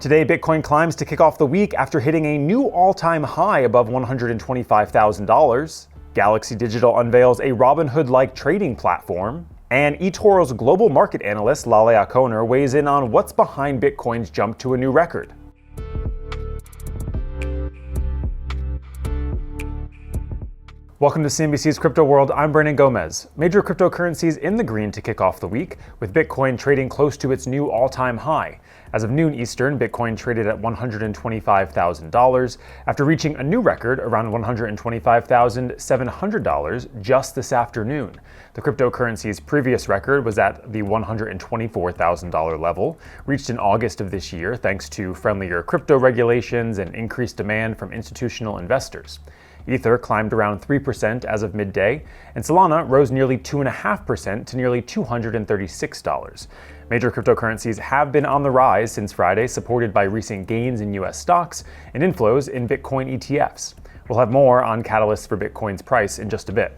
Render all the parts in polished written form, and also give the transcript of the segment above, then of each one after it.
Today, Bitcoin climbs to kick off the week after hitting a new all-time high above $125,000. Galaxy Digital unveils a Robinhood-like trading platform. And eToro's global market analyst Laleh Akoner weighs in on what's behind Bitcoin's jump to a new record. Welcome to CNBC's Crypto World. I'm Brandon Gomez. Major cryptocurrencies in the green to kick off the week, with Bitcoin trading close to its new all-time high. As of noon Eastern, Bitcoin traded at $125,000 after reaching a new record around $125,700 just this afternoon. The cryptocurrency's previous record was at the $124,000 level, reached in August of this year thanks to friendlier crypto regulations and increased demand from institutional investors. Ether climbed around 3% as of midday, and Solana rose nearly 2.5% to nearly $236. Major cryptocurrencies have been on the rise since Friday, supported by recent gains in U.S. stocks and inflows in Bitcoin ETFs. We'll have more on catalysts for Bitcoin's price in just a bit.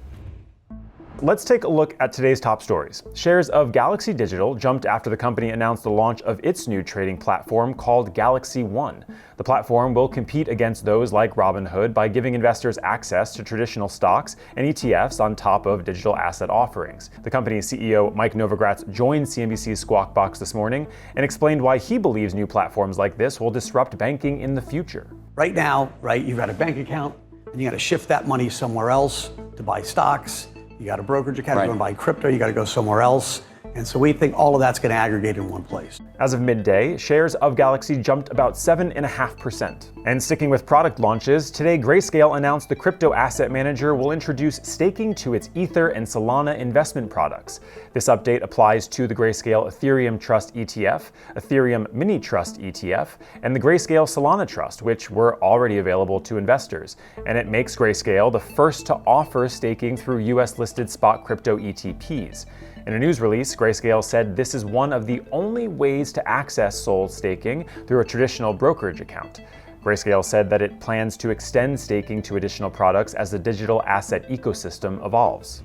Let's take a look at today's top stories. Shares of Galaxy Digital jumped after the company announced the launch of its new trading platform called Galaxy One. The platform will compete against those like Robinhood by giving investors access to traditional stocks and ETFs on top of digital asset offerings. The company's CEO, Mike Novogratz, joined CNBC's Squawk Box this morning and explained why he believes new platforms like this will disrupt banking in the future. Right now, you've got a bank account and you got to shift that money somewhere else to buy stocks. You got a brokerage account, you want to buy crypto, you got to go somewhere else. And so we think all of that's going to aggregate in one place. As of midday, shares of Galaxy jumped about 7.5%. And sticking with product launches, today Grayscale announced the crypto asset manager will introduce staking to its Ether and Solana investment products. This update applies to the Grayscale Ethereum Trust ETF, Ethereum Mini Trust ETF, and the Grayscale Solana Trust, which were already available to investors. And it makes Grayscale the first to offer staking through US-listed spot crypto ETPs. In a news release, Grayscale said this is one of the only ways to access SOL staking through a traditional brokerage account. Grayscale said that it plans to extend staking to additional products as the digital asset ecosystem evolves.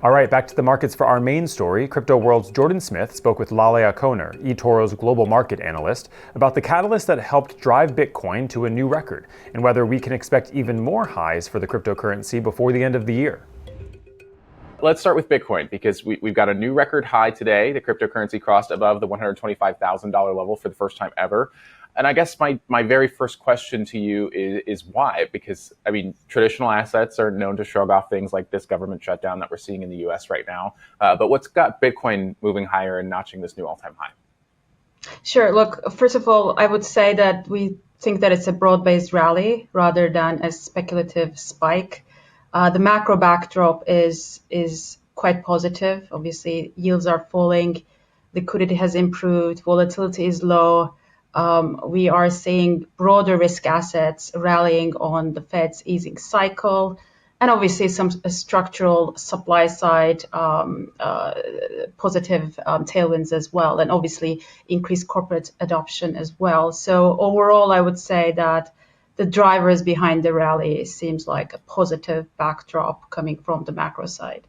All right, back to the markets for our main story. Crypto World's Jordan Smith spoke with Laleh Akoner, eToro's global market analyst, about the catalyst that helped drive Bitcoin to a new record and whether we can expect even more highs for the cryptocurrency before the end of the year. Let's start with Bitcoin because we've got a new record high today. The cryptocurrency crossed above the $125,000 level for the first time ever. And I guess my very first question to you is why? Because, I mean, traditional assets are known to shrug off things like this government shutdown that we're seeing in the US right now. But what's got Bitcoin moving higher and notching this new all-time high? Sure. Look, first of all, I would say that we think that it's a broad-based rally rather than a speculative spike. The macro backdrop is quite positive. Obviously, yields are falling, liquidity has improved, volatility is low. We are seeing broader risk assets rallying on the Fed's easing cycle, and obviously some structural supply side positive tailwinds as well, and obviously increased corporate adoption as well. So overall, I would say that the drivers behind the rally seems like a positive backdrop coming from the macro side.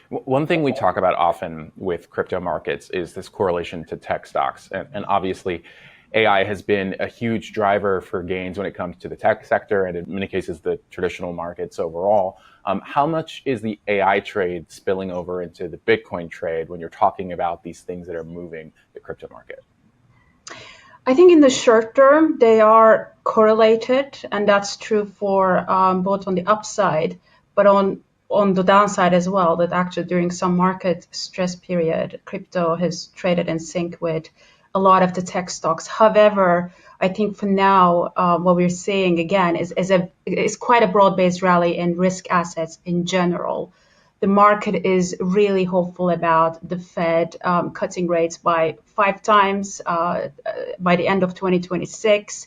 One thing we talk about often with crypto markets is this correlation to tech stocks. And obviously, AI has been a huge driver for gains when it comes to the tech sector and in many cases, the traditional markets overall. How much is the AI trade spilling over into the Bitcoin trade when you're talking about these things that are moving the crypto market? I think in the short term, they are correlated, and that's true for both on the upside, but on the downside as well, that actually during some market stress period, crypto has traded in sync with a lot of the tech stocks. However, I think for now, what we're seeing again is quite a broad-based rally in risk assets in general. The market is really hopeful about the Fed cutting rates by 5 times by the end of 2026,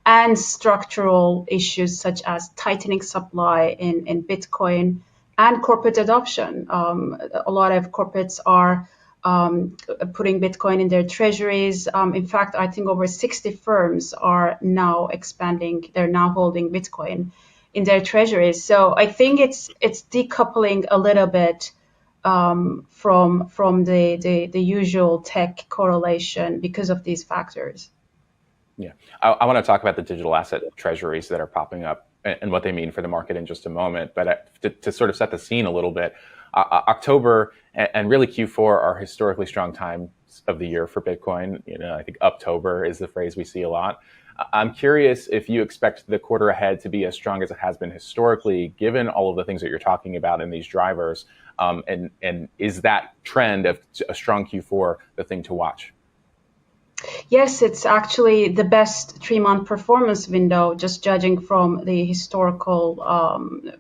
and structural issues such as tightening supply in Bitcoin and corporate adoption. A lot of corporates are putting Bitcoin in their treasuries. In fact, I think over 60 firms are now expanding. They're now holding Bitcoin in their treasuries. So I think it's decoupling a little bit from the usual tech correlation because of these factors. Yeah, I want to talk about the digital asset treasuries that are popping up and what they mean for the market in just a moment. But to sort of set the scene a little bit, October and really Q4 are historically strong times of the year for Bitcoin. I think Uptober is the phrase we see a lot. I'm curious if you expect the quarter ahead to be as strong as it has been historically, given all of the things that you're talking about in these drivers. And is that trend of a strong Q4 the thing to watch? Yes, it's actually the best 3-month performance window, just judging from the historical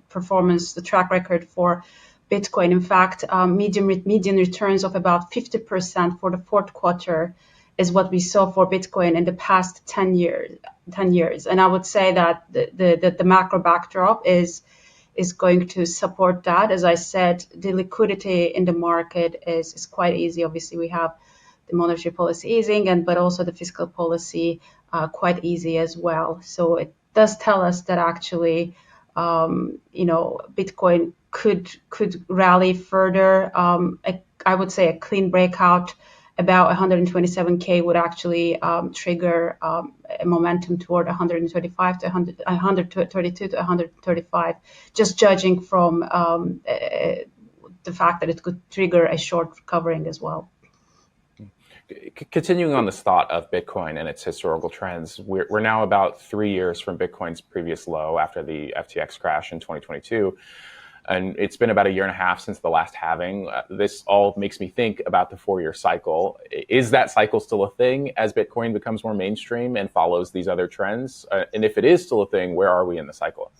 performance, the track record for Bitcoin. In fact, median returns of about 50% for the fourth quarter is what we saw for Bitcoin in the past 10 years. And I would say that the macro backdrop is going to support that. As I said, the liquidity in the market is quite easy. Obviously, we have the monetary policy easing, but also the fiscal policy quite easy as well. So it does tell us that actually, Bitcoin could rally further. I would say a clean breakout about 127K would actually trigger a momentum toward 132 to 135, just judging from the fact that it could trigger a short covering as well. Continuing on this thought of Bitcoin and its historical trends, we're now about 3 years from Bitcoin's previous low after the FTX crash in 2022. And it's been about a year and a half since the last halving. This all makes me think about the 4-year cycle. Is that cycle still a thing as Bitcoin becomes more mainstream and follows these other trends? And if it is still a thing, where are we in the cycle?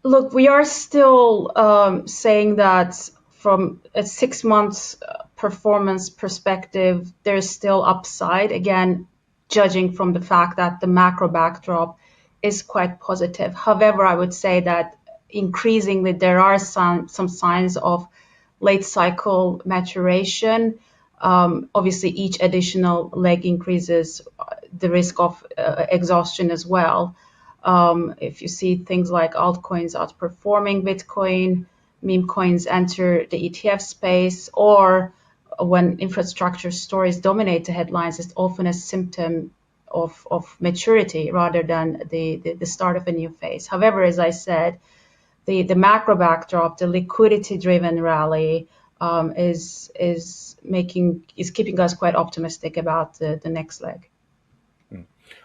Look, we are still saying that from a 6 months performance perspective, there's still upside. Again, judging from the fact that the macro backdrop is quite positive. However, I would say that increasingly there are some signs of late cycle maturation. Obviously, each additional leg increases the risk of exhaustion as well. If you see things like altcoins outperforming Bitcoin, meme coins enter the ETF space, or when infrastructure stories dominate the headlines, it's often a symptom of maturity rather than the start of a new phase. However, as I said, the macro backdrop, the liquidity-driven rally is keeping us quite optimistic about the next leg.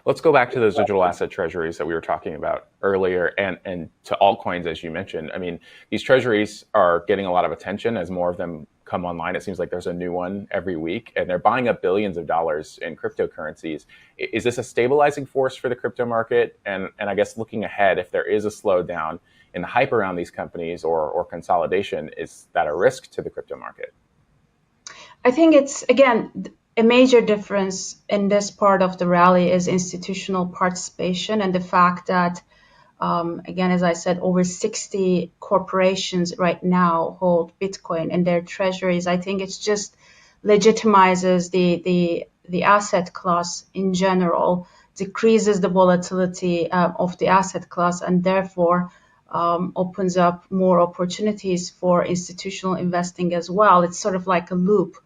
Let's go back to those digital asset treasuries that we were talking about earlier and to altcoins, as you mentioned. I mean, these treasuries are getting a lot of attention as more of them come online. It seems like there's a new one every week, and they're buying up billions of dollars in cryptocurrencies. Is this a stabilizing force for the crypto market? And I guess looking ahead, if there is a slowdown in the hype around these companies or consolidation, is that a risk to the crypto market? I think it's, again, a major difference in this part of the rally is institutional participation and the fact that, again, as I said, over 60 corporations right now hold Bitcoin in their treasuries. I think it's just legitimizes the asset class in general, decreases the volatility of the asset class, and therefore opens up more opportunities for institutional investing as well. It's sort of like a loop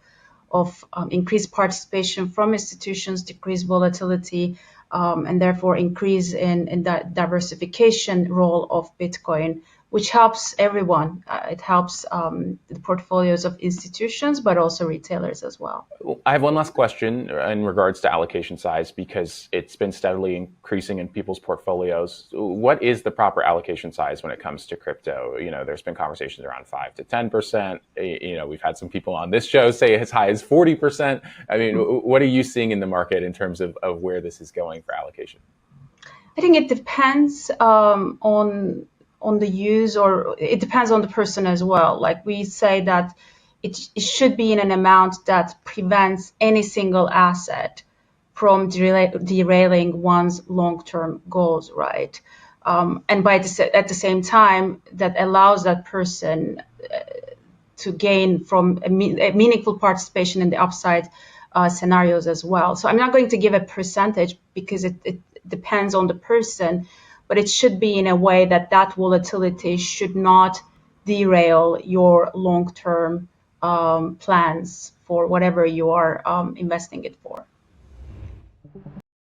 of increased participation from institutions, decreased volatility, and therefore increase in that diversification role of Bitcoin, which helps everyone. It helps the portfolios of institutions, but also retailers as well. I have one last question in regards to allocation size, because it's been steadily increasing in people's portfolios. What is the proper allocation size when it comes to crypto? There's been conversations around 5 to 10%. We've had some people on this show say as high as 40%. I mean, what are you seeing in the market in terms of where this is going for allocation? I think it depends on the use, or it depends on the person as well. Like we say that it should be in an amount that prevents any single asset from derailing one's long-term goals, right? And at the same time, that allows that person to gain from a meaningful participation in the upside scenarios as well. So I'm not going to give a percentage because it depends on the person, but it should be in a way that volatility should not derail your long-term plans for whatever you are investing it for.